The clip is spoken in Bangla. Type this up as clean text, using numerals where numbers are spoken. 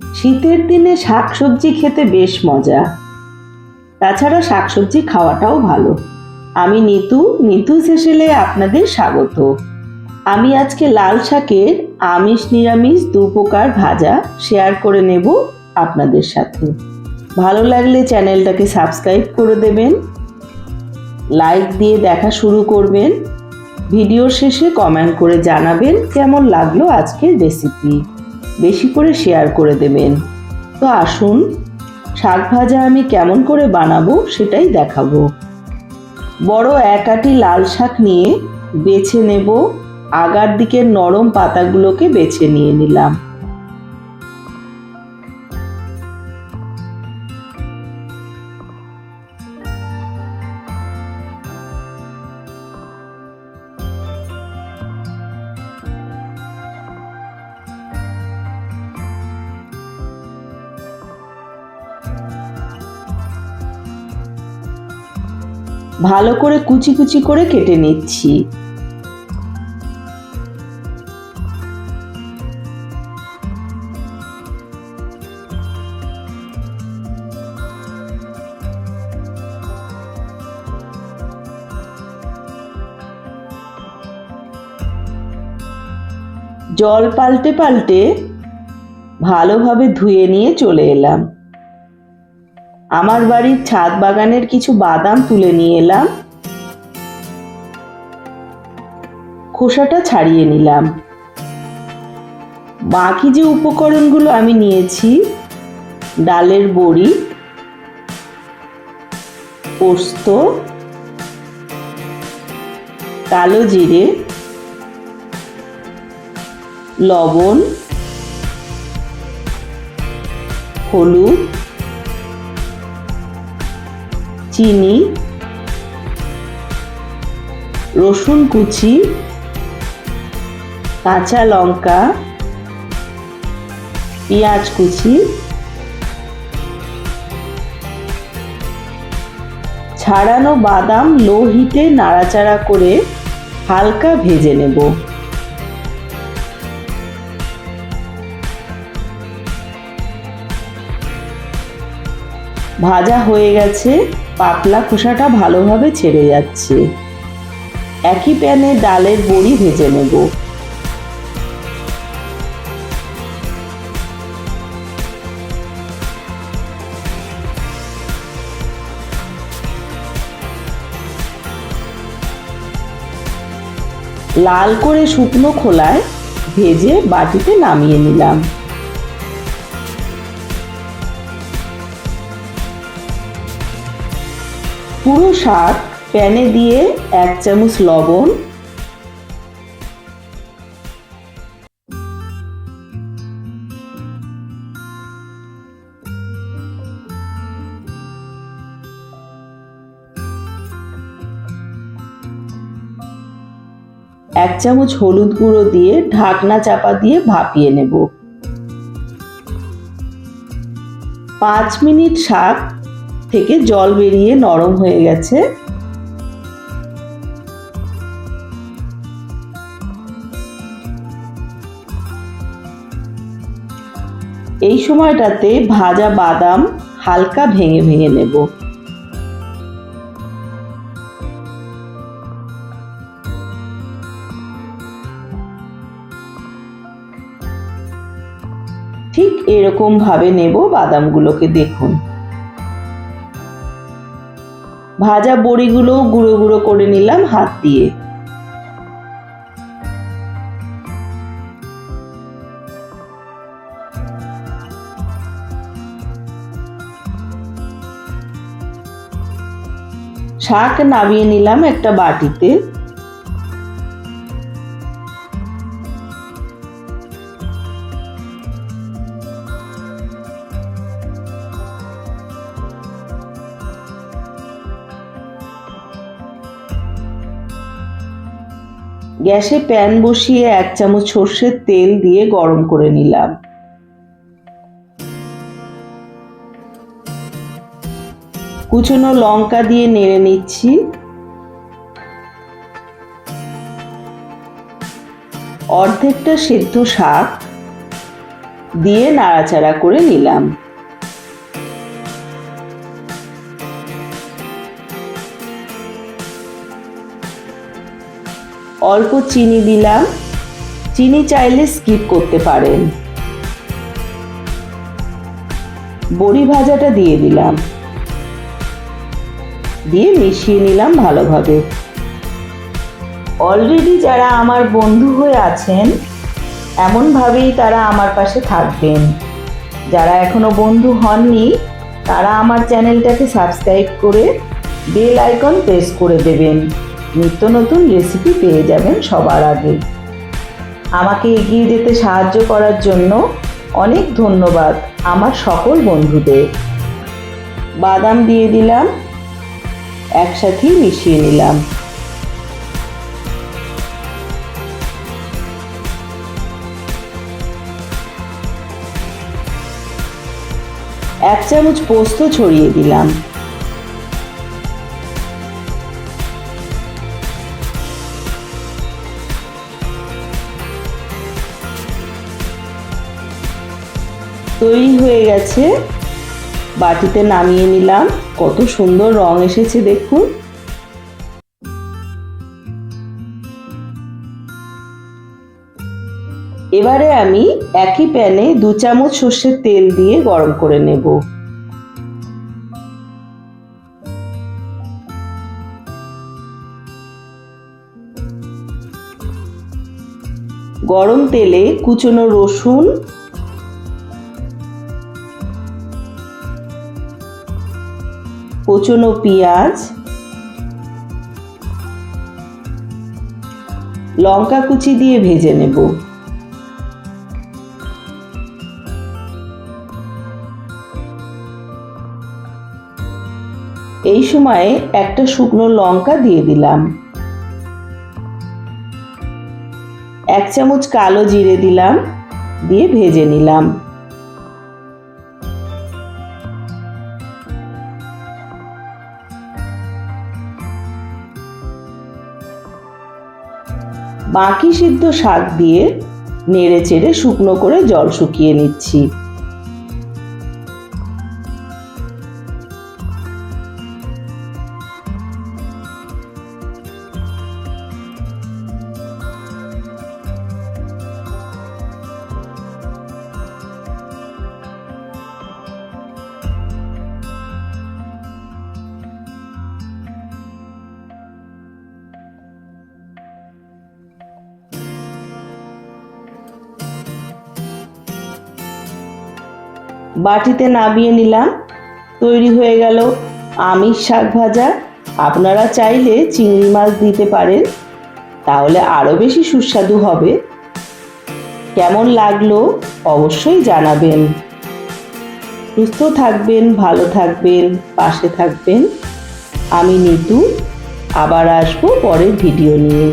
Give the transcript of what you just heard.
শীতের দিনে শাকসবজি খেতে বেশ মজা। তাছাড়া শাকসবজি খাওয়াটাও ভালো। আমি নিতুজ হেসেলে আপনাদের স্বাগত। আমি আজকে লাল শাকের আমিষ নিরামিষ দুপ্রকার ভাজা শেয়ার করে নেব আপনাদের সাথে। ভালো লাগলে চ্যানেলটাকে সাবস্ক্রাইব করে দেবেন, লাইক দিয়ে দেখা শুরু করবেন, ভিডিওর শেষে কমেন্ট করে জানাবেন কেমন লাগলো আজকের রেসিপি। বেশি করে শেয়ার করে দেবেন। তো আসুন শাক ভাজা আমি কেমন করে বানাবো সেটাই দেখাবো। বড় এক আঁটি লাল শাক নিয়ে বেছে নেব। আগার দিকের নরম পাতাগুলোকে বেছে নিয়ে নিলাম। ভালো করে কুচি কুচি করে কেটে নিচ্ছি। জল পাল্টে পাল্টে ভালোভাবে ধুয়ে নিয়ে চলে এলাম। আমার বাড়ির ছাদ বাগানের কিছু বাদাম তুলে নিয়ে এলাম। খোসাটা ছাড়িয়ে নিলাম। বাকি যে উপকরণগুলো আমি নিয়েছি, ডালের বড়ি, পোস্ত, কালো জিরে, লবণ, হলুদ, চিনি, রসুন কুচি, কাঁচা লঙ্কা, পেঁয়াজ কুচি, ছাড়ানো বাদাম লো হিটে নাড়াচাড়া করে হালকা ভেজে নেব। ভাজা হয়ে গেছে, পাতলা খোসাটা ভালোভাবে ছেড়ে যাচ্ছে। একই প্যানে ডালের বড়ি ভেজে নেব। লাল করে শুকনো খোলায় ভেজে বাটিতে নামিয়ে নিলাম। পুরো শাক প্যানে দিয়ে 1 চামচ লবণ, 1 চামচ হলুদ গুঁড়ো দিয়ে ঢাকনা চাপা দিয়ে ভাপিয়ে নেব। 5 মিনিট শাক থেকে জল বেরিয়ে নরম হয়ে গেছে। এই সময়টাতে ভাজা বাদাম হালকা ভেঙে ভেঙে নেব। ঠিক এরকম ভাবে নেব বাদামগুলোকে। দেখুন, ভাজা বড়িগুলো গুঁড়ো গুঁড়ো করে নিলাম হাত দিয়ে। শাক নামিয়ে নিলাম একটা বাটিতে। গ্যাসে প্যান বসিয়ে 1 চামচ সর্ষের তেল দিয়ে গরম করে নিলাম। কুচনো লঙ্কা দিয়ে নেড়ে নিচ্ছি। অর্ধেকটা সেদ্ধ শাক দিয়ে নাড়াচাড়া করে নিলাম। অল্প চিনি দিলাম, চিনি চাইলে স্কিপ করতে পারেন। বড়ি ভাজাটা দিয়ে দিলাম, দিয়ে মিশিয়ে নিলাম ভালোভাবে। অলরেডি যারা আমার বন্ধু হয়ে আছেন এমনভাবেই তারা আমার পাশে থাকবেন। যারা এখনো বন্ধু হননি তারা আমার চ্যানেলটাকে সাবস্ক্রাইব করে বেল আইকন প্রেস করে দেবেন। নিত্য নতুন রেসিপি পেয়ে যাবেন সবার আগে। আমাকে এগিয়ে যেতে সাহায্য করার জন্য অনেক ধন্যবাদ আমার সকল বন্ধুদের। বাদাম দিয়ে দিলাম, একসাথেই মিশিয়ে নিলাম। এক চামচ পোস্ত ছড়িয়ে দিলাম। তৈরি হয়ে গেছে, বাটিতে নামিয়ে নিলাম। কত সুন্দর রং এসেছে দেখুন। এবারে আমি একই প্যানে 2 চামচ সর্ষের তেল দিয়ে গরম করে নেব। গরম তেলে কুচনো রসুন, কুচনো পেঁয়াজ, লঙ্কা কুচি দিয়ে ভেজে নেব। এই সময়ে একটা শুকনো লঙ্কা দিয়ে দিলাম। 1 চামচ কালো জিরে দিলাম, দিয়ে ভেজে নিলাম। বাকি সিদ্ধ শাক দিয়ে নেড়ে চেড়ে শুকনো করে জল শুকিয়ে নিচ্ছি। বাটিতে নামিয়ে নিলাম। তৈরি হয়ে গেল আমিষ শাক ভাজা। আপনারা চাইলে চিংড়ি মাছ দিতে পারেন, তাহলে আরো বেশি সুস্বাদু হবে। কেমন লাগলো অবশ্যই জানাবেন। সুস্থ থাকবেন, ভালো থাকবেন, পাশে থাকবেন। আমি নিতু, আবার আসবো পরের ভিডিও নিয়ে।